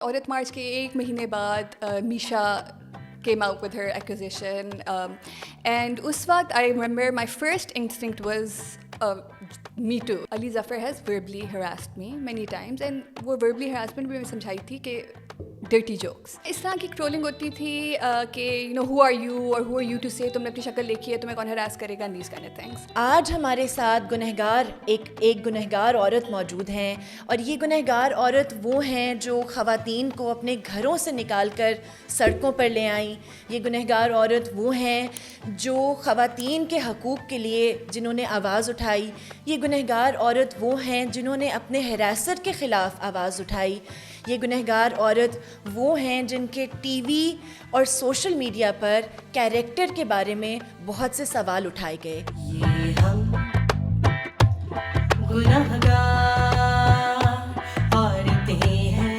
औरत मार्च के एक महीने बाद Misha came out with her accusation, and उस वक्त I remember my first instinct was me too. Ali Zafar has verbally harassed me many times, and वो verbally harassment भी मैं समझाई थी कि dirty jokes. इस तरह की ट्रोलिंग होती थी कि who are you or who are you to say, तुमने अपनी शक्ल देखी है, तुम्हें कौन हरास करेगा, these kind of things. आज हमारे साथ गुनहगार एक गुनहगार औरत मौजूद हैं और ये गुनहगार औरत वो हैं जो ख़वातीन को अपने घरों से निकाल कर सड़कों पर ले आई। ये गुनहगार औरत वो हैं जो ख़वातीन के हकूक़ के लिए जिन्होंने आवाज़ उठाई। ये गुनहगार औरत वो हैं जिन्होंने अपने हरासर के ख़िलाफ़ आवाज़ उठाई। ये गुनहगार औरत वो हैं जिनके टीवी और सोशल मीडिया पर कैरेक्टर के बारे में बहुत से सवाल उठाए गए। ये हम गुनहगार औरतें हैं।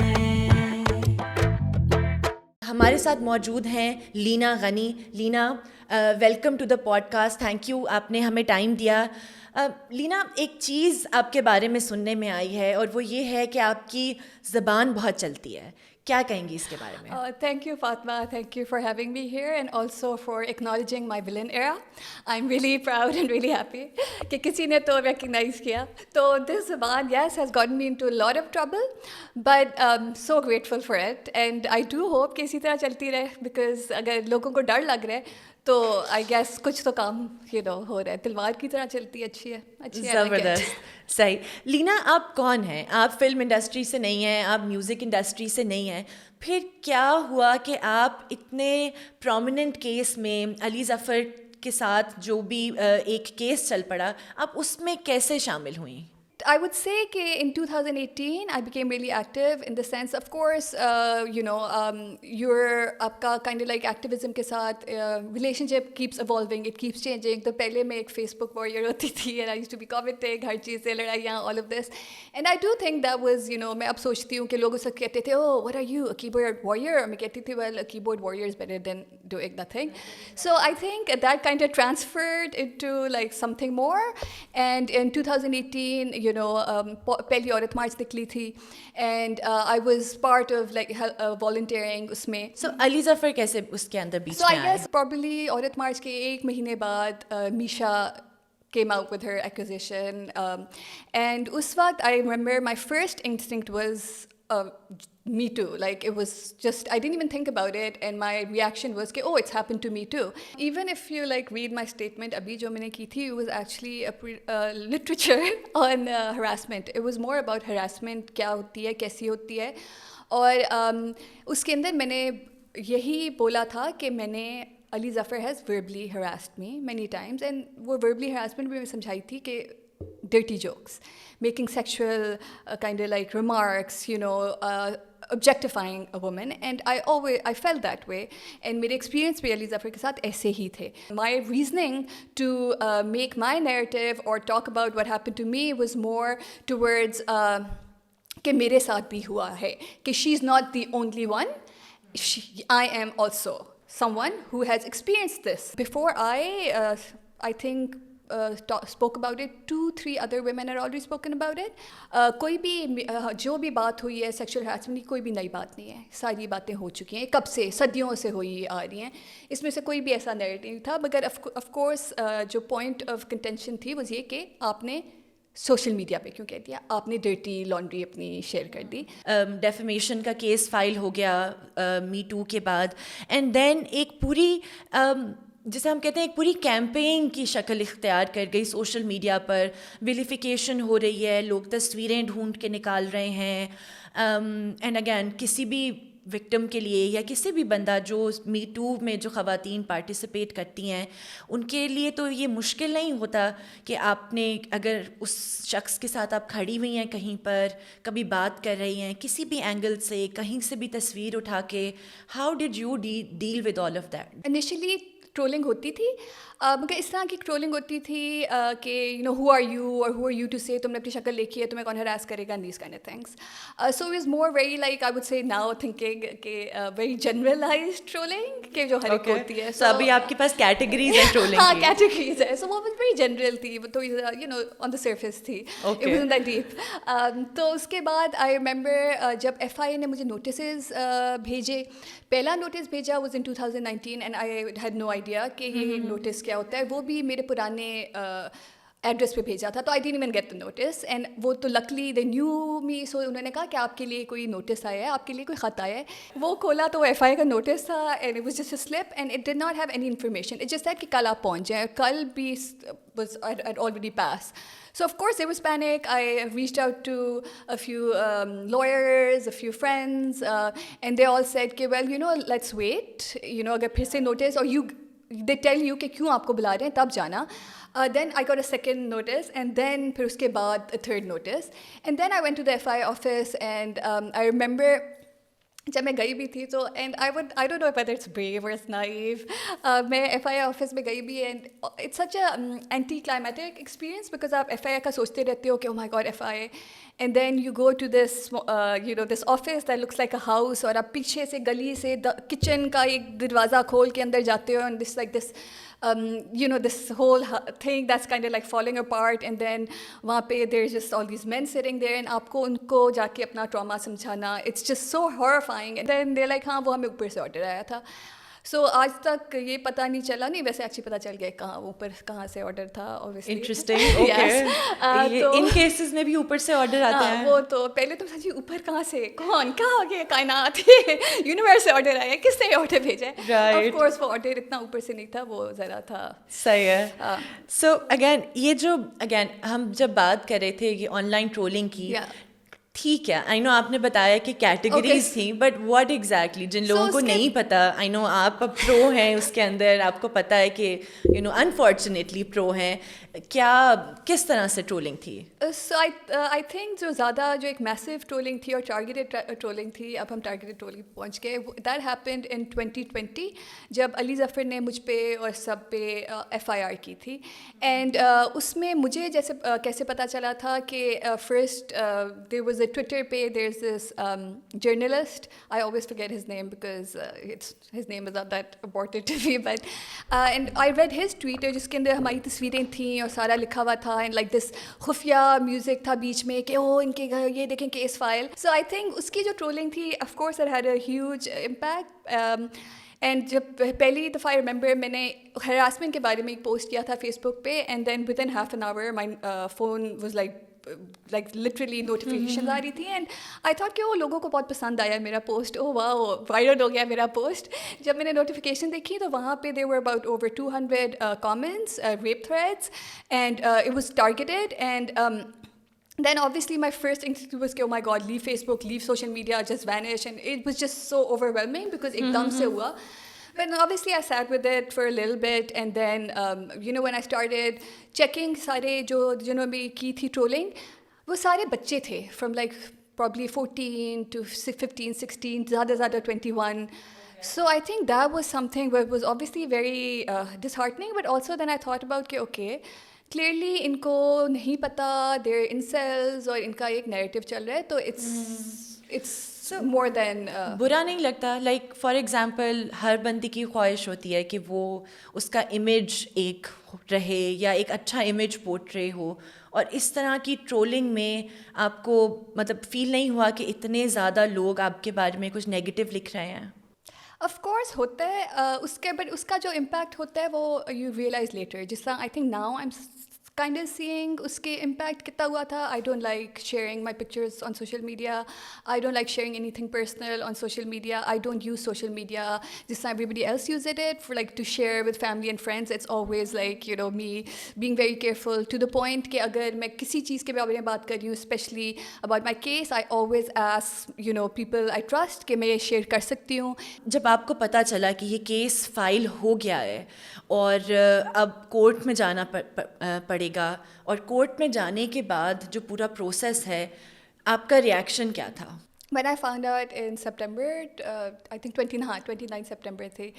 हमारे साथ मौजूद हैं Leena Ghani. Leena, welcome to the podcast. Thank you, आपने हमें टाइम दिया। लीना, एक चीज़ आपके बारे में सुनने में आई है और वो ये है कि आपकी ज़बान बहुत चलती है। क्या कहेंगी इसके बारे में? Thank you, Fatma. Thank you for having me here and also for acknowledging my villain era. I'm really proud and really happy कि किसी ने तो recognize किया. तो this ज़बान, yes, has gotten me into a lot of trouble, but so grateful for it. And I do hope कि इसी तरह चलती रहे, because अगर लोगों को डर लग रहा है तो आई गेस कुछ तो काम हो रहा है। तलवार की तरह चलती, अच्छी है, अच्छी है। ज़बरदस्त, सही। लीना, आप कौन हैं? आप फिल्म इंडस्ट्री से नहीं हैं, आप म्यूज़िक इंडस्ट्री से नहीं हैं, फिर क्या हुआ कि आप इतने प्रोमिनेंट केस में अली ज़फ़र के साथ जो भी एक केस चल पड़ा, आप उसमें कैसे शामिल हुई? I would say कि in 2018 I became really active in the sense, of course, you're आपका kind of like activism के साथ relationship keeps evolving, it keeps changing. तो पहले मैं एक Facebook warrior होती थी and I used to be commenting हर चीज़ से लड़ाइयाँ, all of this, and I do think that was, मैं अब सोचती हूँ कि लोग उससे कहते थे, oh, what are you, a keyboard warrior? और मैं कहती थी, well, a keyboard warrior is better than doing nothing. So I think that kind of transferred into like something more, and in 2018, पहली औरत मार्च निकली थी and I was part of like volunteering उसमें. So Ali Zafar कैसे उसके अंदर बीच में आए? So I guess probably औरत मार्च के एक महीने बाद Misha came out with her accusation, and उस वक्त I remember my first instinct was me too. Like it was just, I didn't even think about it, and my reaction was कि oh, it's happened to me too. Even if you like read my statement अभी जो मैंने की थी, it was actually a literature on harassment. It was more about harassment, क्या होती है, कैसी होती है, और उसके अंदर मैंने यही बोला था कि मैंने Ali Zafar has verbally harassed me many times, and वो verbally harassment भी मैं समझाई थी कि dirty jokes, making sexual kind of like remarks, objectifying a woman, and I felt that way, and मेरे experience भी अली ज़फ़र के साथ ऐसे ही थे. My reasoning to make my narrative or talk about what happened to me was more towards कि मेरे साथ भी हुआ है, कि she's not the only one, I am also someone who has experienced this. Before I think spoke about it, 2-3 other women had already spoken about it. कोई भी जो भी बात हुई है सेक्शुअल हरासमेंट की, कोई भी नई बात नहीं है, सारी बातें हो चुकी हैं, कब से, सदियों से हुई आ रही हैं, इसमें से कोई भी ऐसा नैरेटिव नहीं था। मगर ऑफ कोर्स जो पॉइंट ऑफ कंटेंशन थी वो ये कि आपने सोशल मीडिया पे क्यों कह दिया, आपने डर्टी लॉन्ड्री अपनी शेयर कर दी। डेफेमेशन का केस फाइल हो गया मी टू के बाद, एंड देन एक पूरी जिसे हम कहते हैं एक पूरी कैंपेन की शक्ल इख्तियार कर गई सोशल मीडिया पर। विलिफिकेशन हो रही है, लोग तस्वीरें ढूंढ के निकाल रहे हैं, एंड अगेन किसी भी विक्टिम के लिए या किसी भी बंदा जो मी टू में जो ख़वातीन पार्टिसिपेट करती हैं उनके लिए तो ये मुश्किल नहीं होता कि आपने अगर उस शख्स के साथ आप खड़ी हुई हैं कहीं पर, कभी बात कर रही हैं किसी भी एंगल से, कहीं से भी तस्वीर उठा के, how did you deal with all of that? Initially trolling होती थी, मगर इस तरह की ट्रोलिंग होती थी कि you know who are you और who are you to say तुमने अपनी शक्ल देखी है, तुम्हें कौन हरास करेगा, and these kind of things. So it is more very like I would से नाउ थिंकिंग कि वेरी जनरलाइज्ड ट्रोलिंग के जो हर एक होती है. So अभी आपके पास कैटेगरीज हैं ट्रोलिंग हाँ, की. कैटेगरीज है. सो वो वेरी जनरल थी, तो you know on the surface थी. Okay. It wasn't that deep. तो उसके बाद आई रिमेंबर जब FIA ने मुझे नोटिसेस भेजे, पहला नोटिस भेजा was in 2019 and I had no idea कि ये नोटिस क्या होता है. वो भी मेरे पुराने एड्रेस पे भेजा था, तो I didn't even get the notice. And वो तो लकली दे न्यू मी, सो उन्होंने कहा कि आपके लिए कोई नोटिस आया है, आपके लिए कोई ख़त आया है. वो खोला तो FIA का नोटिस था and it was just a slip and it did not have any information. It just that कि कल आप पहुँच जाएँ. कल भी was I'd already passed. So of course there was panic. I reached out to a few lawyers, a few friends, and they all said, "Okay, well, you know, let's wait. You know, अगर फिर से notice or they tell you कि क्यों आपको बुला रहे हैं तब जाना." Then I got a second notice, and then फिर उसके बाद a third notice, and then I went to the FI office, and I remember जब मैं गई भी थी तो and I don't know whether it's brave और इट्स नाइव. मैं FIA ऑफिस में गई भी and it's such a anticlimactic experience because आप FIA का सोचते रहते हो कि oh my God FIA, and then you go to this you know this office that looks like a house, और आप पीछे से गली से किचन का एक दरवाज़ा खोल के अंदर जाते हो and this like this you know, this whole thing that's kind of like falling apart, and then वहाँ पे there's just all these men sitting there and आपको उनको जाके अपना trauma समझाना, it's just so horrifying. And then they're like हाँ वो हमें ऊपर से ऑर्डर आया था. सो आज तक ये पता नहीं चला, नहीं वैसे एक्चुअली पता चल गया कहाँ ऊपर कहाँ से ऑर्डर था. Obviously interesting. ओके. तो इन केसेस में भी ऊपर से ऑर्डर आता है. वो तो पहले तो सच्ची ऊपर कहाँ से, कौन कहाँ हो गया, कायनात यूनिवर्स से ऑर्डर आया, किसने ऑर्डर भेजा है. Right. ऑफ कोर्स वो ऑर्डर इतना ऊपर से नहीं था, वो ज़रा था. सही है. सो अगेन ये जो अगेन हम जब बात कर रहे थे कि ऑनलाइन ट्रोलिंग की, ठीक है, आई नो आपने बताया कि कैटेगरीज थी, बट व्हाट एग्जैक्टली जिन लोगों को नहीं पता, आई नो आप अब प्रो हैं उसके अंदर, आपको पता है कि यू नो अनफॉर्चुनेटली प्रो हैं, क्या किस तरह से ट्रोलिंग थी? सो आई थिंक जो ज़्यादा जो एक मैसिव ट्रोलिंग थी और टारगेटेड ट्रोलिंग थी, अब हम टारगेटेड ट्रोलिंग पहुंच गए. दैट हैपेंड इन 2020 जब अली ज़फ़र ने मुझ पे और सब पे FIR की थी. एंड उसमें मुझे जैसे कैसे पता चला था कि first there was a Twitter page, there's this journalist, I always forget his name because his name is not that important to me, but and I read his tweet जिसके अंदर हमारी तस्वीरें थी और सारा लिखा हुआ था, and like this खुफिया म्यूज़िक था बीच में कि ओ इनके घर ये देखें case file. So I think उसकी जो ट्रोलिंग थी, of course it had a huge impact. And जब पहली दफ़ा आई रिमेंबर मैंने हरासमेंट के बारे में एक पोस्ट किया था फेसबुक पे, and then within half an hour my phone was like literally notifications आ रही थी, एंड आई थॉट कि वो लोगों को बहुत पसंद आया मेरा पोस्ट, ओ वाह वायरल हो गया मेरा पोस्ट. जब मैंने नोटिफिकेशन देखी तो वहाँ पे there were about over 200 comments, rape threats, and it was targeted, and then obviously my first instinct was कि oh my god, leave Facebook, leave social media, just vanish, and it was just so overwhelming because एकदम से हुआ. But obviously I sat with it for a little bit, and then you know when I started checking सारे जो जिन्होंने भी की थी trolling, वो सारे बच्चे थे from like probably 14 to 15, 16, ज़्यादा 21. So I think that was something where it was obviously very disheartening, but also then I thought about कि okay, clearly इनको नहीं पता, they're incels और इनका एक narrative चल रहा है, तो it's more than बुरा नहीं लगता. लाइक फॉर एग्जांपल हर बंदी की ख्वाहिश होती है कि वो उसका इमेज एक रहे या एक अच्छा इमेज पोर्ट्रे हो, और इस तरह की ट्रोलिंग में आपको मतलब फील नहीं हुआ कि इतने ज़्यादा लोग आपके बारे में कुछ नेगेटिव लिख रहे हैं? ऑफ कोर्स होता है उसके, बट उसका जो इम्पैक्ट होता है वो यू रियलाइज लेटर. जिस तरह I think now I am kind of seeing उसके impact कितना हुआ था. I don't like sharing my pictures on social media. I don't like sharing anything personal on social media. I don't use social media just like everybody else uses it for like to share with family and friends. It's always like you know me being very careful to the point कि अगर मैं किसी चीज़ के बारे में बात कर रही हूँ, especially about my case, I always ask you know people I trust कि मैं ये share कर सकती हूँ. जब आपको पता चला कि ये केस फाइल हो गया है और अब कोर्ट में जाना पड़ेगा, और कोर्ट में जाने के बाद जो पूरा प्रोसेस है, आपका रिएक्शन क्या था? When I found out in September, I think 29 September थे,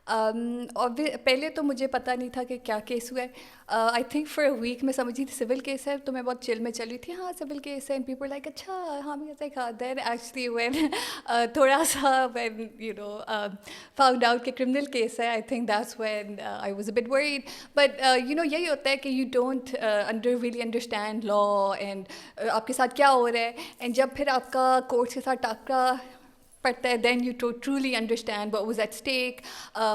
और पहले तो मुझे पता नहीं था कि क्या केस हुआ है. I think for a week मैं समझी थी सिविल केस है, तो मैं बहुत चिल में चली थी, हाँ सिविल केस है, एंड पीपल लाइक अच्छा हाँ मैं लाइक हाँ. देन एक्चुअली व्हेन थोड़ा सा when you know found out कि क्रिमिनल केस है, I think that's when I was a bit worried. But you know यही होता है कि you don't really understand law and आपके साथ क्या हो रहा है, एंड जब फिर आपका कोर्ट के साथ टाकरा पड़ता है, then you truly understand what was at stake,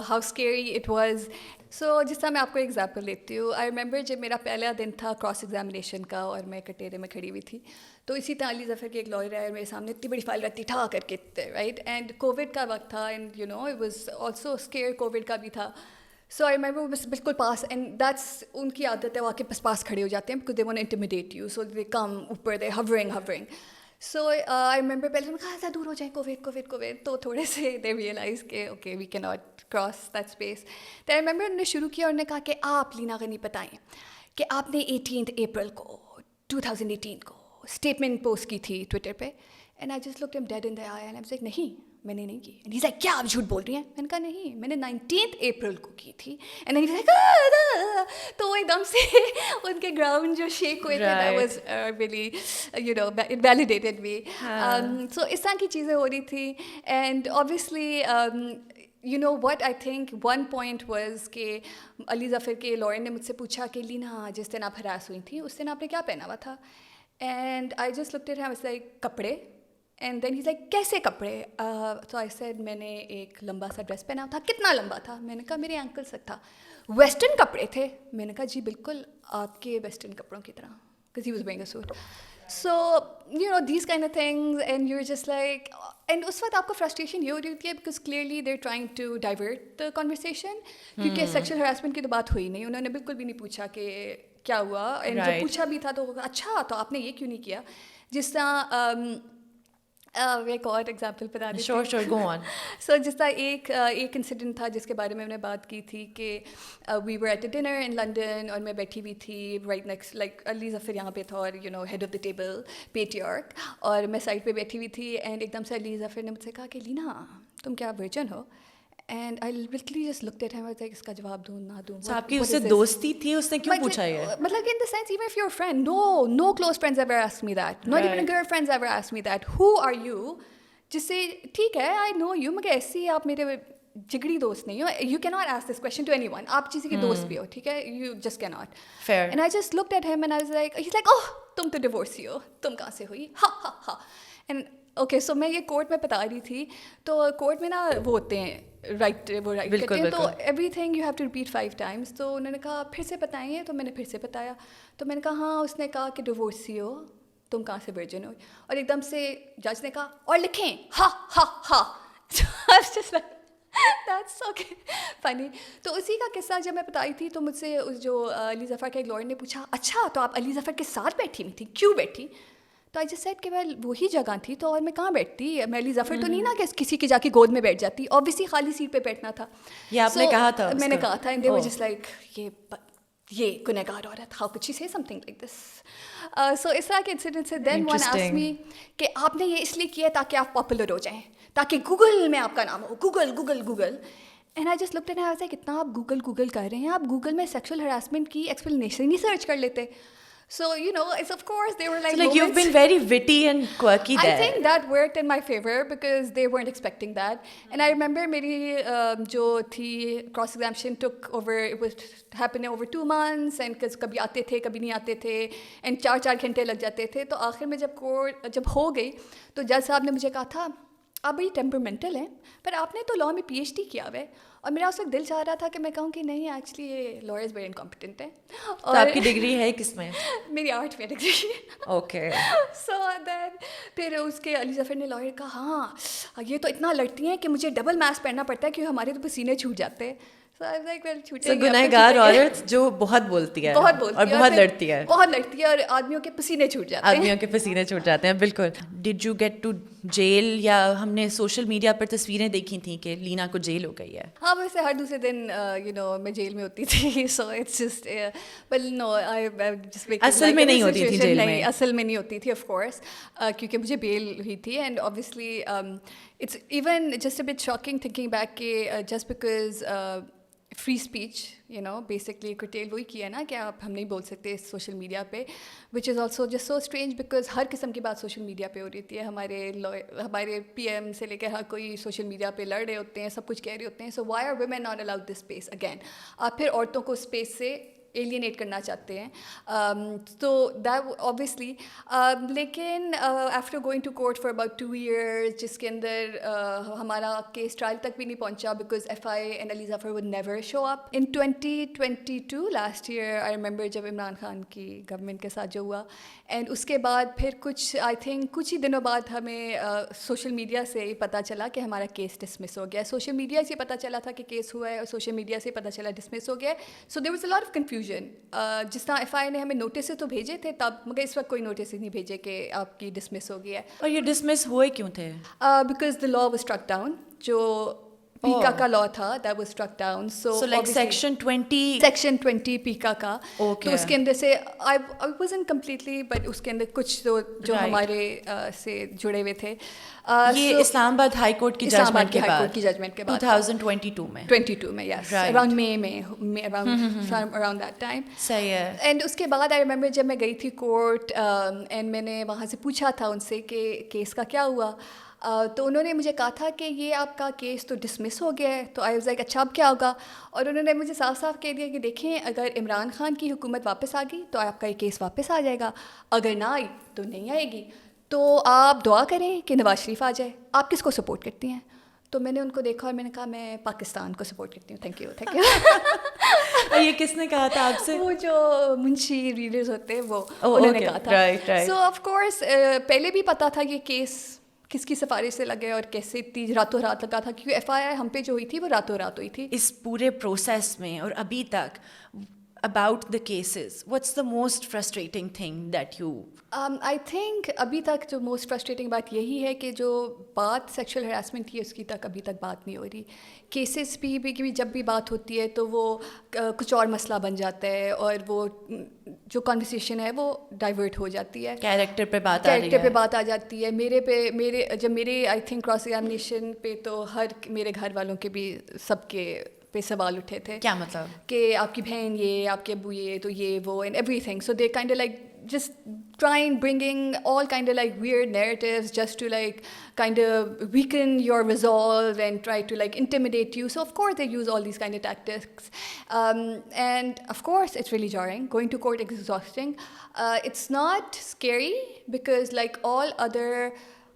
how scary it was. So जिस तरह मैं आपको एग्जाम्पल लेती हूँ, आई रिमेंबर जब मेरा पहला दिन था क्रॉस एग्जामिनेशन का और मैं कटेरे में खड़ी हुई थी, तो इसी तरह अली ज़फ़र के एक लॉयर है, मेरे सामने इतनी बड़ी फाइल रखती ठा करके, राइट, एंड कोविड का वक्त था, and you know it was also square, Covid का भी था. सो आई रिमेंबर वो बस बिल्कुल पास, एंड दैट्स उनकी आदत है, वो आके पास खड़े हो जाते हैं because they want to intimidate you, so they come ऊपर, they hovering. So I remember पहले मैंने कहा था दूर हो जाए, कोविड, तो थोड़े से दे रियलाइज के okay we can not cross that space. तो आई रिमेंबर उन्होंने शुरू किया और उन्होंने कहा कि आप लीना गनी बताएं कि आपने 18 अप्रैल को 2018 को स्टेटमेंट पोस्ट की थी ट्विटर पे. And I just looked him dead in the I and I was like नहीं मैंने नहीं की. एंड ही इज लाइक क्या आप झूठ बोल रही हैं? मैंने कहा नहीं मैंने 19 अप्रैल को की थी. एंड ही इज लाइक तो एकदम से उनके ग्राउंड जो शेक हुए थे, that was really you know it validated me. So इस तरह की चीज़ें हो रही थी. And obviously you know what I think one point was कि अली ज़फ़र के लॉयर ने मुझसे पूछा कि लीना जिस दिन आप हरास हुई थी उस दिन आपने क्या पहना हुआ था? And I just looked at him, I was like कपड़े. And then he is like कैसे कपड़े? तो आई सेड मैंने एक लंबा सा ड्रेस पहना था. कितना लंबा था? मैंने कहा मेरे एंकल तक था. वेस्टर्न कपड़े थे? मैंने कहा जी बिल्कुल आपके वेस्टर्न कपड़ों की तरह, because he was wearing a suit. So you know these kind of things, and you are just like, and उस वक्त आपको फ्रस्ट्रेशन ये हो रही होती है because clearly they are trying to divert the conversation, क्योंकि सेक्शुअल हरासमेंट की तो बात हुई नहीं, उन्होंने बिल्कुल भी नहीं पूछा कि क्या हुआ. एंड जब पूछा भी था तो अच्छा तो आपने ये क्यों नहीं किया? जिस तरह एक और एग्जाम्पल बता दी. Sure, go on. सो जिस तरह एक इंसिडेंट था जिसके बारे में हमने बात की थी कि we were at a dinner in London और मैं बैठी हुई थी right next, like Ali Zafar यहाँ पे था और you know head of the table patriarch, और मैं साइड पे बैठी हुई थी. एंड एकदम से अली ज़फ़र ने मुझसे कहा कि लीना तुम क्या वर्जन हो? And I literally just looked at him, I was like इसका जवाब दूँ ना दूँ. So आपकी उससे दोस्ती थी, उसने क्यों पूछा ये? मतलब in the sense, even if you're a friend, no close friends ever asked me that. Not even a girlfriends ever asked me that. Who are you? जिससे ठीक है I know you, मगर ऐसी आप मेरे जिगरी दोस्त नहीं हो. You cannot ask this question to anyone. आप किसी के दोस्त भी हो, ठीक है? You just cannot. Fair. And I just looked at him and I was like, he's like, oh तुम तो डिवोर्सी हो, तुम कहाँ से हुई? हा. And okay, so मैं ये कोर्ट में बता रही थी, तो कोर्ट में ना वो होते हैं राइट करते हैं, तो everything you have to repeat 5 times. तो उन्होंने कहा फिर से बताइए, तो मैंने फिर से बताया. तो मैंने कहा हाँ, उसने कहा कि डिवोर्सी हो, तुम कहाँ से वर्जिन हो? और एकदम से जज ने कहा और लिखें हा. Just like that's okay funny. तो उसी का किस्सा जब मैं बताई थी तो मुझसे उस जो अली ज़फ़र के एक लॉयर ने पूछा अच्छा तो आप अली ज़फ़र के साथ बैठी हुई थी, क्यों बैठी? तो आई जस्ट सेड कि मैं वही जगह थी तो और मैं कहाँ बैठती, मैं अली ज़फ़र तो नहीं ना कि किसी की जाके गोद में बैठ जाती, ऑब्वियसली खाली सीट पे बैठना था. ये आपने कहा था? मैंने कहा था. And they were just like ये गुनहगार औरत, how could she say something like this. So इस तरह के इंसिडेंट से देन वन आस्क्ड मी कि आपने ये इसलिए किया ताकि आप पॉपुलर हो जाएं, ताकि गूगल में आपका नाम हो, Google. And I just looked at him, I was like इतना आप गूगल कर रहे हैं, आप गूगल में सेक्सुअल हरासमेंट की एक्सप्लेनेशन ही सर्च कर लेते. So, you know, it's of course they were like so, like you've been very witty and quirky there. I think that worked in my favor because they weren't expecting that. And I remember मेरी जो थी cross examination took over, it was happening over 2 months and कभी आते थे कभी नहीं आते थे and 4 घंटे लग जाते थे. तो आखिर में जब हो गई तो जज साहब ने मुझे कहा था आप बड़ी टेम्परमेंटल हैं पर आपने तो लॉ में PhD किया हुआ है. और मेरा उस वक्त दिल चाह रहा था कि मैं कहूँ कि नहीं एक्चुअली ये लॉयर्स वेरी इनकॉम्पिटेंट हैं. तो आपकी डिग्री है किसमें? मेरी आर्ट में डिग्री. ओके. सो देन फिर उसके अली ज़फ़र ने लॉयर कहा हाँ ये तो इतना लड़ती हैं कि मुझे डबल मास्क पहनना पड़ता है क्योंकि हमारे तो पसीने छूट जाते हैं. So, गुनहगार औरत जो बहुत बोलती है और बहुत लड़ती है और आदमियों के पसीने छूट जाते हैं. बिल्कुल. Did you get to jail या हमने सोशल मीडिया पर तस्वीरें देखी थी कि लीना को जेल हो गई है? हाँ वैसे हर दूसरे दिन यू नो मैं जेल में होती थी. So it's just well no I just असल में नहीं होती थी जेल में? असल में नहीं होती थी ऑफ कोर्स क्योंकि मुझे बेल हुई थी. And obviously It's even just a bit shocking thinking back कि just because free speech, you know, basically curtail वही किया ना कि आप हम नहीं बोल सकते सोशल मीडिया पे, which is also just so strange because हर किस्म की बात सोशल मीडिया पे हो रही है. हमारे PM से लेकर हर कोई सोशल मीडिया पे लड़ रहे होते हैं, सब कुछ कह रहे होते हैं. So why are women not allowed this space again? आप फिर औरतों को स्पेस से एलियनेट करना चाहते हैं. तो दैट ऑब्वियसली लेकिन after going to court for about 2 years जिसके अंदर हमारा केस ट्रायल तक भी नहीं पहुंचा because FI and Ali Zafar would never show up. In 2022 last year I remember जब इमरान खान की गवर्नमेंट के साथ जो हुआ, एंड उसके बाद फिर कुछ आई थिंक कुछ ही दिनों बाद हमें सोशल मीडिया से ही पता चला कि हमारा केस डिसमिस हो गया. सोशल मीडिया से पता चला था कि केस हुआ है और सोशल मीडिया से पता चला डिसमिस हो गया. So there was a lot of confusion. जिस तरह FI ने हमें नोटिस तो भेजे थे तब, मगर इस वक्त कोई नोटिस नहीं भेजे कि आपकी डिसमिस हो गया है. और ये डिसमिस हुए क्यों थे? Because the law was struck down. जो पीका का लॉ था that was struck down. So like section 20 PECA का. Okay. तो उसके अंदर से आई वाजंट कंप्लीटली बट उसके अंदर कुछ जो Right. हमारे से जुड़े हुए थे. ये इस्लामाबाद हाई कोर्ट की जजमेंट के बाद 2022 में 22 में yes Right. Around may around that time. सही है. एंड उसके बाद आई रिमेंबर जब मैं गई थी कोर्ट एंड मैंने वहाँ से पूछा था उनसे कि केस का क्या हुआ. तो उन्होंने मुझे कहा था कि ये आपका केस तो डिसमिस हो गया है. तो आई वाज लाइक अच्छा अब क्या होगा. और उन्होंने मुझे साफ साफ कह दिया कि देखें अगर इमरान खान की हुकूमत वापस आ गई तो आपका ये केस वापस आ जाएगा, अगर ना आई तो नहीं आएगी. तो आप दुआ करें कि नवाज शरीफ आ जाए. आप किसको सपोर्ट करती हैं? तो मैंने उनको देखा और मैंने कहा मैं पाकिस्तान को सपोर्ट करती हूँ. Thank you. ये किसने कहा था आपसे? वो जो मुंशी रीडर्स होते हैं वो उन्होंने कहा था. Right. सो ऑफ कोर्स पहले भी पता था कि केस किसकी सिफारिश से लगे और कैसे इतनी रातों रात लगा था, क्योंकि FIR हम पे जो हुई थी वो रातों रात हुई थी. इस पूरे प्रोसेस में और अभी तक about the cases, what's the most frustrating thing that you I think अभी तक जो मोस्ट फ्रस्ट्रेटिंग बात यही है कि जो बात सेक्सुअल हरासमेंट की उसकी तक अभी तक बात नहीं हो रही. केसेस भी जब भी बात होती है तो वो कुछ और मसला बन जाता है और वो जो कॉन्वर्सेशन है वो डाइवर्ट हो जाती है, कैरेक्टर पे बात आ जाती है. मेरे आई थिंक क्रॉस एग्जामिनेशन पे तो मेरे घर वालों के भी सबके पे सवाल उठे थे. क्या मतलब? कि आपकी बहन ये, आपके अबू ये, तो ये वो and everything. So they kind of like just bringing all kind of like weird narratives just to like kind of weaken your resolve and try to like intimidate you. So of course they use all these kind of tactics, and of course it's really jarring. Going to court is exhausting. It's not scary because like all other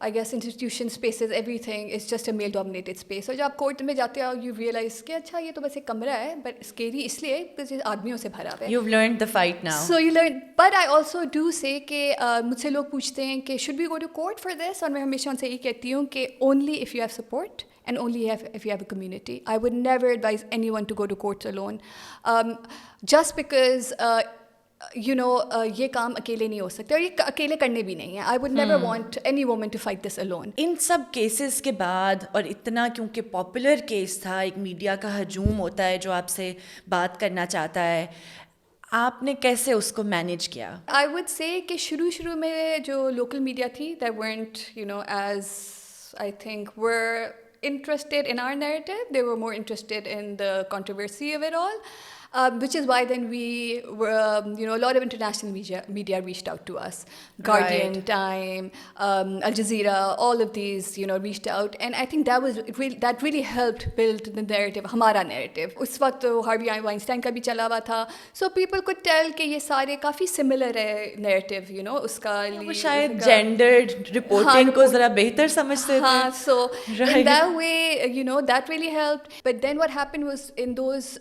I guess institution spaces, everything is just a male dominated space. और जब आप court में जाते हो you realize कि अच्छा ये तो बस एक कमरा है, but scary इसलिए because ये आदमियों से भरा हुआ है. You've learned the fight now. So you learn, but I also do say कि मुझसे लोग पूछते हैं कि should we go to court for this, और मैं हमेशा उनसे यही कहती हूँ कि only if you have support and only if you have a community. I would never advise anyone to go to courts alone, just because ये काम अकेले नहीं हो सकते और ये अकेले करने भी नहीं है. I would never want any woman to fight this alone. इन सब केसेस के बाद और इतना क्योंकि पॉपुलर केस था, एक मीडिया का हजूम होता है जो आपसे बात करना चाहता है, आपने कैसे उसको मैनेज किया? आई वुड से कि शुरू में जो लोकल मीडिया थी that weren't as I think were interested in our narrative. They were more interested in the controversy of it all. Which is why then we were, a lot of international media reached out to us. Guardian, Right. Time, Al Jazeera, all of these, reached out. And I think that really helped build the narrative, हमारा narrative. उस वक्त Harvey Weinstein का भी चला हुआ था. So people could tell कि ये सारे काफ़ी similar है narrative, उसका वो शायद gendered reporting को ज़रा बेहतर समझते थे. हाँ, so Right. in that way, that really helped. But then what happened was in those,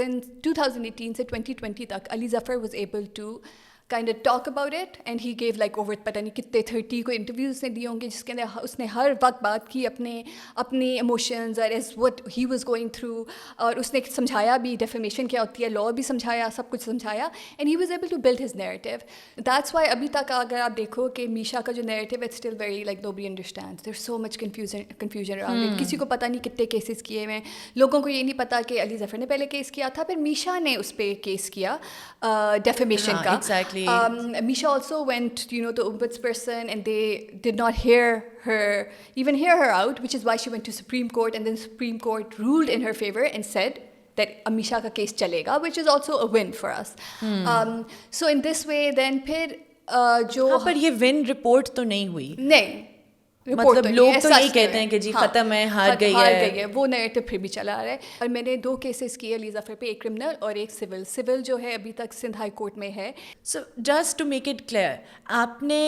since 2018 से 2020 तक, Ali Zafar was able to kind of talk about it, and he gave like over पता नहीं कितने 30 को interviews उसने दिए होंगे जिसके अंदर उसने हर वक्त बात की अपने इमोशंस और as what he was going through, और उसने समझाया भी डेफेमेशन क्या होती है, लॉ भी समझाया, सब कुछ समझाया, and he was able to build his narrative. That's why अभी तक अगर आप देखो कि मीशा का जो narrative it's still very like nobody understands. There is so much confusion around it. किसी को पता नहीं कितने केसेस किए हुए हैं. लोगों को ये नहीं पता कि अली ज़फ़र ने पहले केस किया था, फिर मीशा ने उस पर केस किया डेफेमेशन का. Exactly. काफ़ी Misha also went, to ombudsperson, and they did not even hear her out, which is why she went to Supreme Court, and then Supreme Court ruled in her favor and said that Misha ka case chalega, which is also a win for us. So in this way, then फिर जो हाँ, पर ये win report तो नहीं हुई. नहीं, मतलब लोग तो यही कहते हैं कि जी खत्म है, हार गई है. वो नैरेटिव फिर भी चला आ रहा है. और मैंने 2 केसेस किए अली ज़फ़र पे, एक क्रिमिनल और एक सिविल जो है अभी तक सिंध हाई कोर्ट में है. So just to make it clear, आपने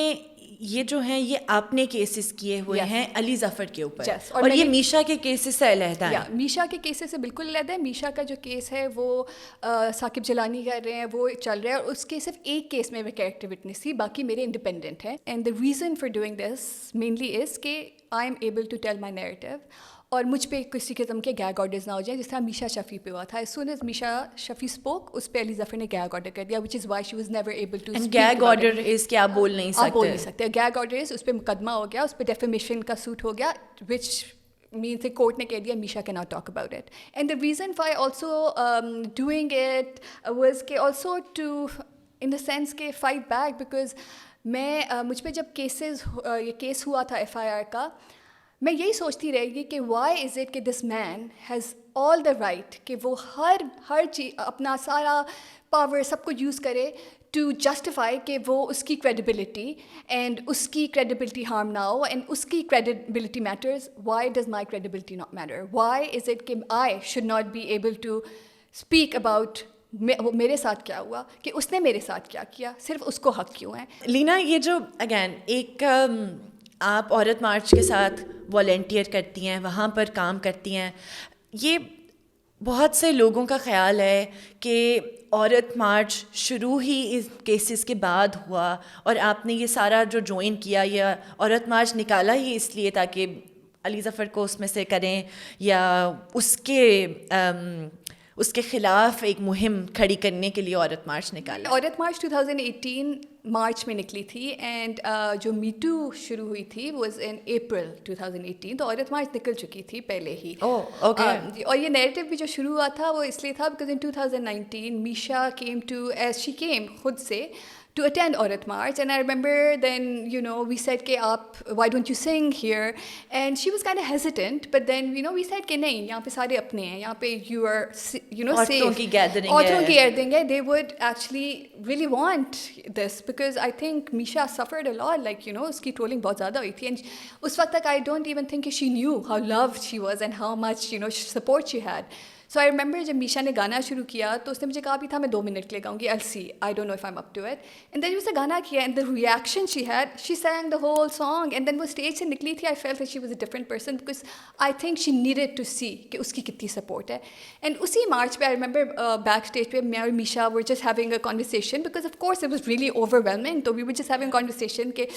ये जो हैं ये आपने केसेस किए हुए हैं अली ज़फ़र के ऊपर, और ये मीशा के केसेस से अलग है. मीशा के केसेस से बिल्कुल अलग है. मीशा का जो केस है वो साकिब जलानी कर रहे हैं, वो चल रहा है, और उसके सिर्फ एक केस में मैं कैरेक्टर विटनेस थी, बाकी मेरे इंडिपेंडेंट है. And the reason for doing this mainly is कि I am able to tell my narrative, और मुझ पे किसी किस्म के गैग ऑर्डर्स ना हो जाए, जिस तरह मीशा शफ़ी पे हुआ था. As soon as Meesha Shafi spoke, उस पर अली ज़फ़र ने गैग ऑर्डर कर दिया, which is why she was never able to speak. Gag order is कि आप बोल नहीं सकते. गैग ऑर्डर इज़ उस पर मुकदमा हो गया, उस पर डेफेमेशन का सूट हो गया, विच means the court ने कह दिया Misha cannot talk about it. And the reason why also doing it was कि also to in the sense के fight back, because मैं मुझ पे जब ये केस हुआ था FIR का, मैं यही सोचती रहेगी कि why is it कि this man has all the right कि वो हर चीज़ अपना सारा पावर सबको यूज़ करे to justify कि वो उसकी credibility and उसकी credibility harm ना हो, and उसकी credibility matters. Why does my credibility not matter? Why is it कि I should not be able to speak about मेरे साथ क्या हुआ, कि उसने मेरे साथ क्या किया, सिर्फ उसको हक क्यों है. लीना, ये जो अगेन एक आप औरत मार्च के साथ वॉलंटियर करती हैं, वहाँ पर काम करती हैं, ये बहुत से लोगों का ख्याल है कि औरत मार्च शुरू ही इस केसेस के बाद हुआ, और आपने ये सारा जो ज्वाइन किया, या औरत मार्च निकाला ही इसलिए ताकि अली ज़फ़र को उसमें से करें, या उसके ख़िलाफ़ एक मुहिम खड़ी करने के लिए औरत मार्च निकाला. औरत मार्च 2018 मार्च में निकली थी, एंड जो मीटू शुरू हुई थी वाज इन अप्रैल 2018, तो औरत मार्च निकल चुकी थी पहले ही. और ये नैरेटिव भी जो शुरू हुआ था वो इसलिए था बिकॉज इन 2019 मीशा केम खुद से to attend Aurat March, and I remember then we said कि आप why don't you sing here, and she was kind of hesitant, but then we said कि नहीं, यहाँ पे सारे अपने हैं, यहाँ पे you are safe, औरतों की गैदरिंग है, they would actually really want this, because I think Misha suffered a lot, like उसकी trolling बहुत ज़्यादा हुई थी, and उस वक्त तक I don't even think she knew how loved she was and how much support she had. So I remember जब मीशा ने गाना शुरू किया तो उसने मुझे कहा भी था मैं 2 मिनट के लिए गाऊंगी, I'll see, I don't know if I'm up to it. And then उसने गाना किया, and the reaction she had, she sang the whole song, and then वो स्टेज से निकली थी, I felt that she was a different person, because I think she needed to see कि उसकी कितनी support है. And उसी मार्च पे I remember backstage पे मैं और Misha were just having a conversation, because of course it was really overwhelming, तो we were just having a conversation कि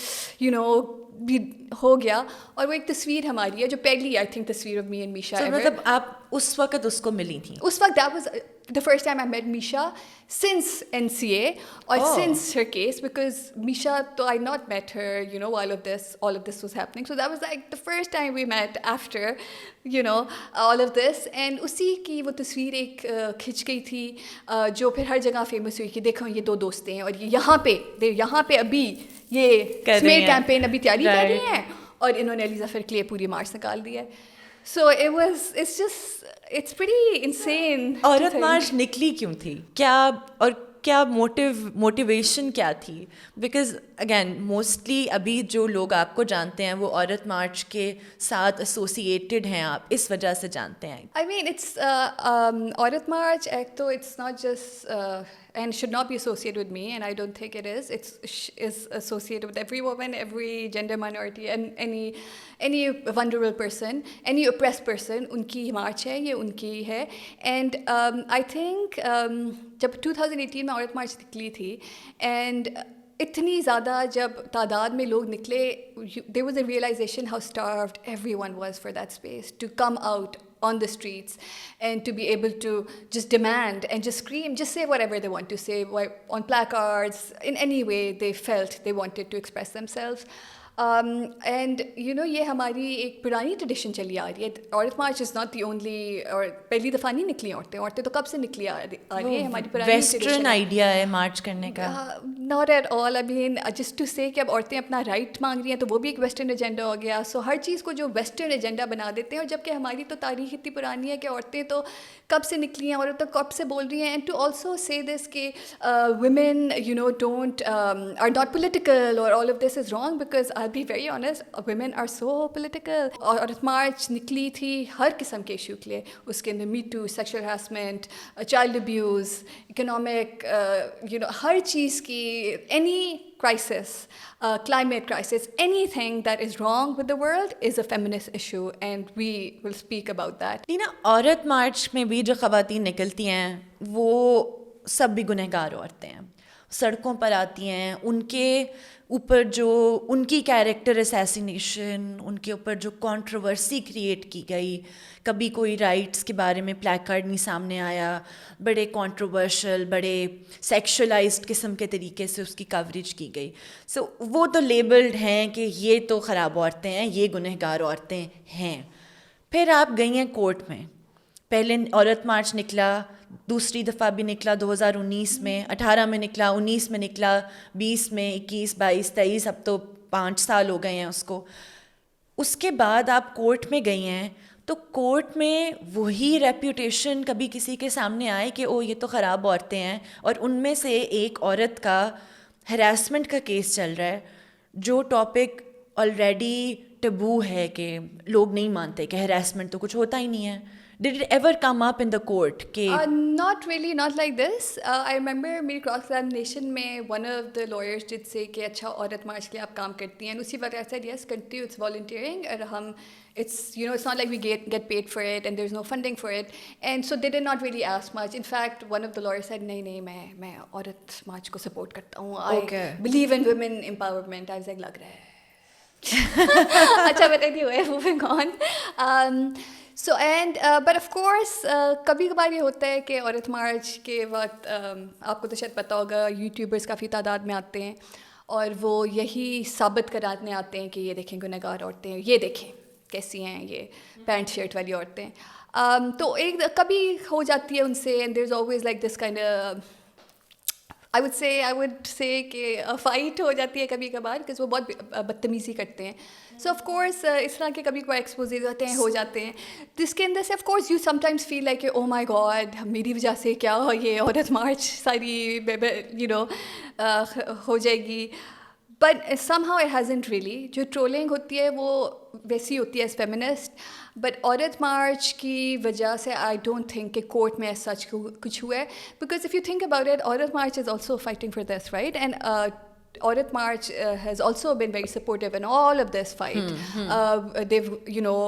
भी हो गया, और वो एक तस्वीर हमारी है जो पहली आई थिंक तस्वीर ऑफ मी एंड मीशा. मतलब आप उस वक्त उसको मिली थी? उस वक्त that was the first time I met Misha since NCA, or since her case, because Misha, though I not met her while all of this was happening, so that was like the first time we met after all of this. And उसी की वो तस्वीर एक खिंच गई थी जो फिर हर जगह फेमस हुई कि देखो ये 2 दोस्तें हैं, और ये यहाँ पे अभी ये स्मेल कैंपेन अभी तैयारी कर रही हैं, और इन्होंने अली ज़फ़र के लिए पूरी मार्च निकाल दी है. So it's pretty insane. औरत मार्च निकली क्यों थी? क्या मोटिवेशन क्या थी? बिकॉज अगेन मोस्टली अभी जो लोग आपको जानते हैं वो औरत मार्च के साथ एसोसिएटेड हैं, आप इस वजह से जानते हैं. I mean it's औरत मार्च एक तो it's not just and should not be associated with me, and I don't think it is. Is associated with every woman, every gender minority, and any vulnerable person, any oppressed person. उनकी मार्च है, ये उनकी है. And I think जब 2018 में औरत मार्च निकली थी, and इतनी ज़्यादा जब तादाद में लोग निकले, there was a realization how starved everyone was for that space to come out on the streets and to be able to just demand and just scream, just say whatever they want to say on placards, in any way they felt they wanted to express themselves. And ये हमारी एक पुरानी tradition चली आ रही है. औरत March is not the only, और पहली दफ़ा नहीं निकली औरतें तो कब से निकली आ रही है. हमारी पुरानी वेस्टर्न आइडिया है मार्च करने का. Not at all. I mean, just to say कि अब औरतें अपना राइट मांग रही हैं तो वो भी एक वेस्टर्न एजेंडा हो गया. सो हर चीज़ को जो वेस्टर्न एजेंडा बना देते हैं, और जबकि हमारी तो तारीख इतनी पुरानी है कि औरतें तो कब से निकली हैं, औरतें कब से बोल रही हैं. And to also say this कि women, you know, don't are not political or all of this is wrong, because I'll be very honest, women are so political. औरत मार्च निकली थी हर किस्म के इशू के लिए. उसके अंदर me too, sexual harassment, child abuse, economic, you know, हर चीज़ की, any crisis, climate crisis, anything that is wrong with the world is a feminist issue, and we will speak about that. Leena, औरत मार्च में भी जो ख़वातीन निकलती हैं वो सब भी गुनहगार औरतें हैं. सड़कों पर आती हैं, उनके ऊपर जो उनकी कैरेक्टर असैसिनेशन, उनके ऊपर जो कंट्रोवर्सी क्रिएट की गई, कभी कोई राइट्स के बारे में प्लैकार्ड नहीं सामने आया, बड़े कंट्रोवर्शियल, बड़े सेक्शुअलाइज्ड किस्म के तरीके से उसकी कवरेज की गई. सो वो तो लेबल्ड हैं कि ये तो ख़राब औरतें हैं, ये गुनहगार औरतें हैं. फिर आप गई हैं कोर्ट में. पहले औरत मार्च निकला, दूसरी दफ़ा भी निकला 2019 में, 18 में निकला, 19 में निकला, 20 में, 21, 22, 23, अब तो 5 साल हो गए हैं उसको. उसके बाद आप कोर्ट में गई हैं, तो कोर्ट में वही रेप्यूटेशन कभी किसी के सामने आए कि ओ ये तो ख़राब औरतें हैं, और उनमें से एक औरत का हरासमेंट का केस चल रहा है, जो टॉपिक ऑलरेडी टबू है कि लोग नहीं मानते कि हरासमेंट तो कुछ होता ही नहीं है. Did it ever come up in the court? Not really, not like this. I remember मेरी cross examination में one of the lawyers did say कि अच्छा औरत मार्च के लिए आप काम करती हैं. उसी वक्त I said yes, continue, it's volunteering. और हम, it's, you know, it's not like we get paid for it and there's no funding for it. And so they did not really ask much. In fact, one of the lawyers said नहीं मैं औरत मार्च को support करता हूँ. Okay. I believe in women empowerment. I was like लग रहा है. अच्छा, but anyway, moving on. So and but of course कभी कभार ये होता है कि औरत मार्च के वक्त आपको तो शायद पता होगा, यूट्यूबर्स काफ़ी तादाद में आते हैं और वो यही साबित कराने आते हैं कि ये देखें गुनहगार औरतें, ये देखें कैसी हैं ये पैंट शर्ट वाली औरतें. तो एक कभी हो जाती है उनसे, and there is always like this kind of, I would say कि फ़ाइट हो जाती है कभी कभार, बिकॉज वो बहुत बदतमीज़ी करते हैं. सो ऑफ कोर्स इस तरह के कभी कभार एक्सपोज होते हैं, हो जाते हैं. तो इसके अंदर से of course you sometimes feel like oh my God, मेरी वजह से क्या ये औरत मार्च सारी यू नो हो जाएगी. But somehow it hasn't really. जो ट्रोलिंग होती है वो वैसी होती है एज फेमिनिस्ट, बट औरत मार्च की वजह से आई डोंट थिंक कि कोर्ट में सच कुछ हुआ है. Because if you think about it, Aurat March is also fighting for this, right? And Aurat March has also been very supportive in all of this fight. They've, you know,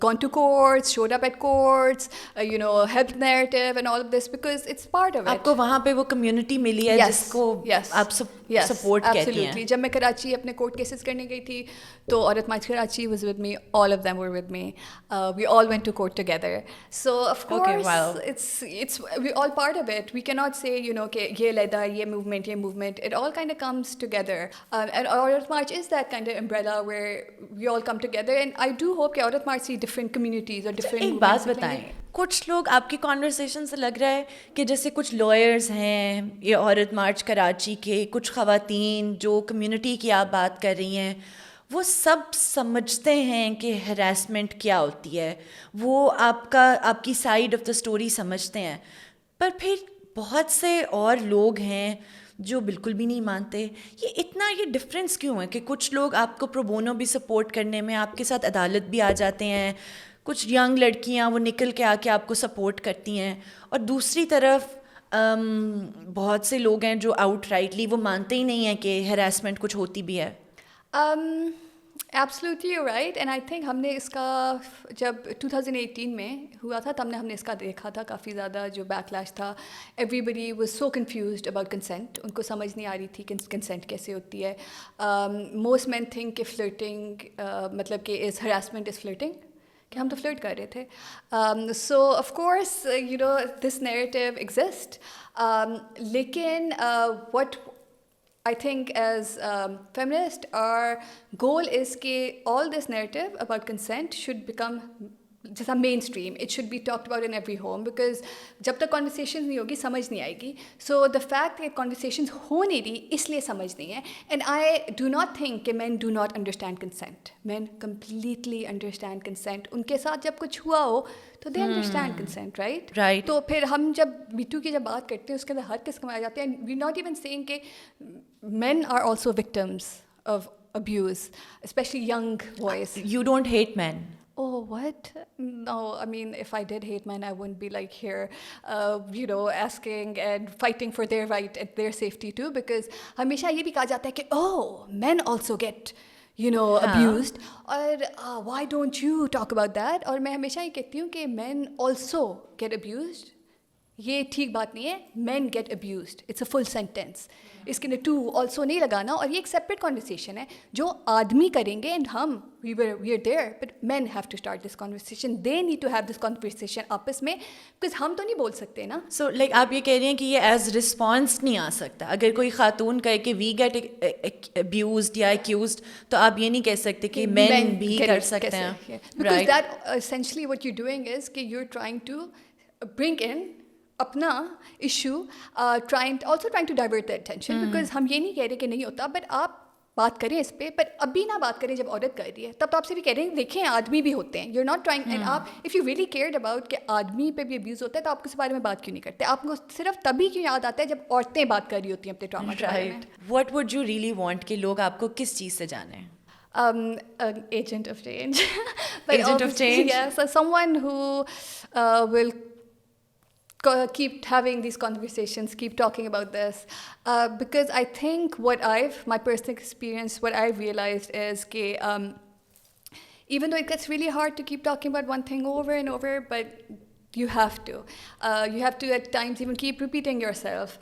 gone to courts, showed up at courts, you know, helped narrative and all of this because it's part of it. आपको वहाँ पे वो community मिली है जिसको आप support कहती हैं. जब मैं कराची अपने court cases करने गई थी, तो औरत मार्च Karachi was with me. All of them were with me. We all went to court together. So of course, okay, wow. it's we all part of it. We cannot say, you know, कि ये लहदा, ये movement. It all kind of comes together. And Aurat March is that kind of umbrella where we all come together. And I do hope कि Aurat March see different communities or different एक बात बताएं, कुछ लोग आपकी conversation से लग रहा है कि जैसे कुछ लॉयर्स हैं ये औरत मार्च कराची के, कुछ ख़वातीन जो कम्युनिटी की आप बात कर रही हैं, वो सब समझते हैं कि हरासमेंट क्या होती है, वो आपकी साइड ऑफ द स्टोरी समझते हैं. पर फिर बहुत से और लोग हैं जो बिल्कुल भी नहीं मानते. ये डिफरेंस क्यों है कि कुछ लोग आपको प्रोबोनो भी सपोर्ट करने में आपके साथ अदालत भी आ जाते हैं, कुछ यंग लड़कियां वो निकल के आके आपको सपोर्ट करती हैं, और दूसरी तरफ बहुत से लोग हैं जो आउटराइटली वो मानते ही नहीं हैं कि हरासमेंट कुछ होती भी है. Absolutely you're right, and I think हमने इसका जब 2018 में हुआ था तब हमने इसका देखा था काफ़ी ज़्यादा जो बैकलैश था. Everybody was so confused about consent. उनको समझ नहीं आ रही थी कि consent कैसे होती है. Most men think कि flirting मतलब कि is harassment is flirting, कि हम तो फ्लर्ट कर रहे थे. So of course you know this narrative exists. लेकिन what I think as feminist, our goal is that all this narrative about consent should become जैसा mainstream, it should be talked about in every home, because जब तक conversation नहीं होगी समझ नहीं आएगी. So the fact कि conversation हो नहीं रही इसलिए समझ नहीं है. And I do not think कि men do not understand consent. Men completely understand consent. उनके साथ जब कुछ हुआ हो तो दे अंडरस्टैंड कंसेंट, राइट. तो फिर हम जब मीटू की जब बात करते हैं उसके अंदर हर किस्म आ जाते हैं. वी नॉट इवन सेइंग कि men are also victims of abuse, especially young boys. You don't hate men. Oh, what? No, I mean, if I did hate men, I wouldn't be like here, asking and fighting for their right and their safety too, because हमेशा ये भी कहा जाता है कि oh, men also get, abused. और why don't you talk about that? और मैं हमेशा ये कहती हूँ कि men also get abused. ये ठीक बात नहीं है. Men get abused. It's a full sentence. इसके लिए टू ऑल्सो नहीं लगाना. और ये एक सेपरेट कॉन्वर्सेशन है जो आदमी करेंगे. एंड हम we are there, but man have to start this conversation. They need to have this conversation आपस में, बिकॉज हम तो नहीं बोल सकते ना. सो लाइक आप ये कह रही हैं कि ये एज रिस्पॉन्स नहीं आ सकता. अगर कोई खातून कहे कि वी गेट अब्यूज्ड या एक्यूज्ड, तो आप ये नहीं कह सकते कि मैन भी कर सकते हैं. Because that essentially what you doing is कि you are trying to bring in अपना issue, trying to divert the attention. Because हम ये नहीं कह रहे कि नहीं होता, बट आप बात करें इस पर. पर अभी ना बात करें जब औरत कर रही है, तब तो आपसे भी कह रहे हैं देखें आदमी भी होते हैं. You are not trying. And आप if you really cared about कि आदमी पे भी अब्यूज़ होता है, तो आप इस बारे में बात क्यों नहीं करते? आपको सिर्फ तभी क्यों याद आता है जब औरतें बात कर रही होती हैं अपने ट्रॉमा के बारे में. What would you really want कि लोग आपको किस चीज़ से जाने? An agent of change. Agent of change? Yes, someone who will keep having these conversations, keep talking about this, because I think my personal experience, what I've realized is that even though it gets really hard to keep talking about one thing over and over, but you have to at times even keep repeating yourself,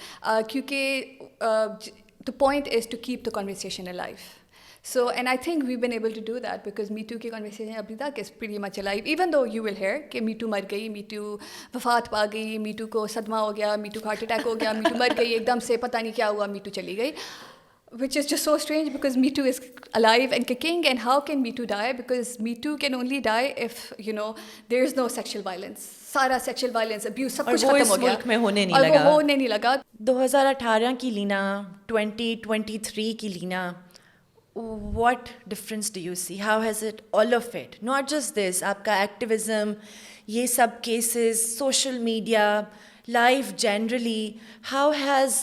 because the point is to keep the conversation alive. So, and I think we've been able to do that because Me Too की conversation अभी तक is pretty much alive. Even though you will hear कि Me Too मर गई, Me Too वफात पा गई, Me Too को सदमा हो गया, Me Too को हार्ट अटैक हो गया, Me Too मर गई एकदम से, पता नहीं क्या हुआ, Me Too चली गई. Which is just so strange because Me Too is alive and kicking. And how can Me Too die? Because Me Too can only die if, there is no sexual violence. सारा sexual violence, abuse, सब कुछ खत्म हो गया. मुल्क में होने नहीं लगा. और वो होने नहीं लगा. 2018 की लीना, 2023 की Leena, what difference do you see? How has it, all of it, not just this, आपका activism, ये सब cases, social media, life generally, how has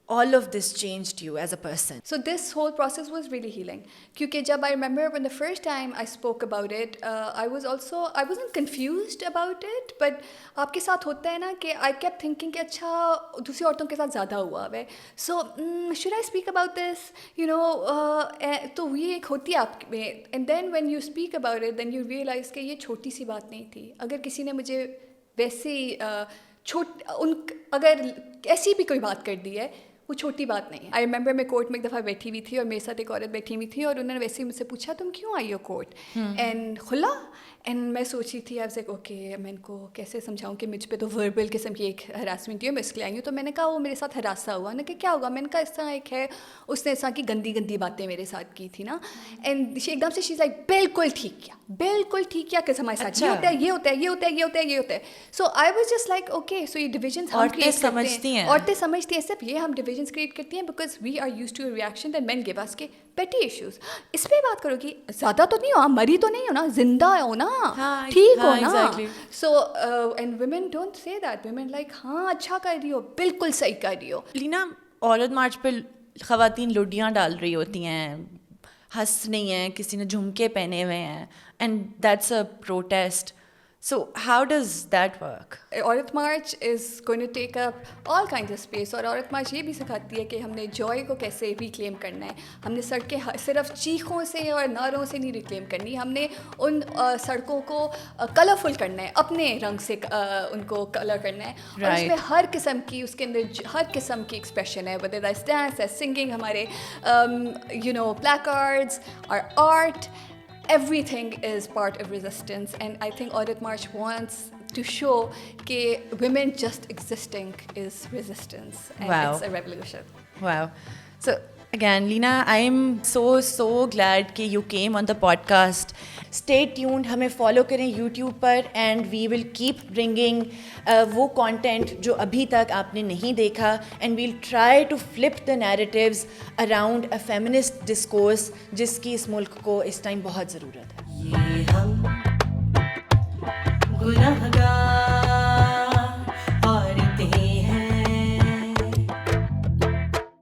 all of this changed you as a person? So this whole process was really healing. Because jab I remember when the first time I spoke about it, I wasn't confused about it, but आपके साथ होता है ना कि I kept thinking कि अच्छा दूसरी औरतों के साथ ज़्यादा हुआ है. So should I speak about this? तो ये एक होती है आप में. And then when you speak about it, then you realize कि ये छोटी सी बात नहीं थी. अगर किसी ने मुझे वैसे अगर ऐसी भी कोई बात कर दी है, वो छोटी बात नहीं है. आई रिमेंबर मैं कोर्ट में एक दफ़ा बैठी हुई थी और मेरे साथ एक औरत बैठी हुई थी और उन्होंने वैसे ही मुझसे पूछा तुम क्यों आई हो कोर्ट, एंड खुला. एंड मैं सोची थी आई वाज लाइक ओके, मैं इनको कैसे समझाऊं कि मुझ पे तो वर्बल किस्म की एक हरासमेंट हुई है, मैं इसके लिए आई हूँ. तो मैंने कहा वो मेरे साथ हरासा हुआ. ना कि क्या होगा, मैंने कहा इस तरह एक है, उसने इस तरह की गंदी गंदी बातें मेरे साथ की थी ना. एंड एकदम से शी लाइक बिल्कुल ठीक किया कि हमारे साथ ये होता है, ये होता है, ये होता है, ये होता है, ये होता है. So I was just like okay, so ये डिविजन औरतें समझती हैं, औरतें समझती हैं. सिर्फ ये हम डिविजन क्रिएट करती हैं because we are used to reaction that men give us के पेटी इश्यूज. इस पे बात करो कि ज़्यादा तो नहीं हो, मरी तो नहीं हो ना, जिंदा हो ना, ठीक हो ना. So and women don't say that. Women like हाँ अच्छा कर रही हो, बिल्कुल सही कर रही हो. लीना, औरत मार्च पे ख़वातीन लुडियाँ डाल रही होती हैं, हंस रही हैं, किसी ने झुमके पहने हुए हैं, and that's a protest. So how does that work? Aurat March is going to take up all kinds of space. और Aurat March ये भी सिखाती है कि हमने जॉय को कैसे रिक्लेम करना है. हमने सड़कें सिर्फ चीखों से और नारों से नहीं रिक्लेम करनी, हमने उन सड़कों को कलरफुल करना है, अपने रंग से उनको कलर करना है. और उसमें हर किस्म की, उसके अंदर हर किस्म की एक्सप्रेशन है, whether that's dance, that's singing, हमारे placards, our art. Everything is part of resistance, and I think Aurat March wants to show that women just existing is resistance, and wow. It's a revolution. Wow. So Again, Leena, I'm so glad कि you came on the podcast. Stay tuned, हमें follow करें YouTube पर and we will keep bringing वो content जो अभी तक आपने नहीं देखा and we'll try to flip the narratives around a feminist discourse जिसकी इस मुल्क को इस टाइम बहुत ज़रूरत है. ये हम गुनहगार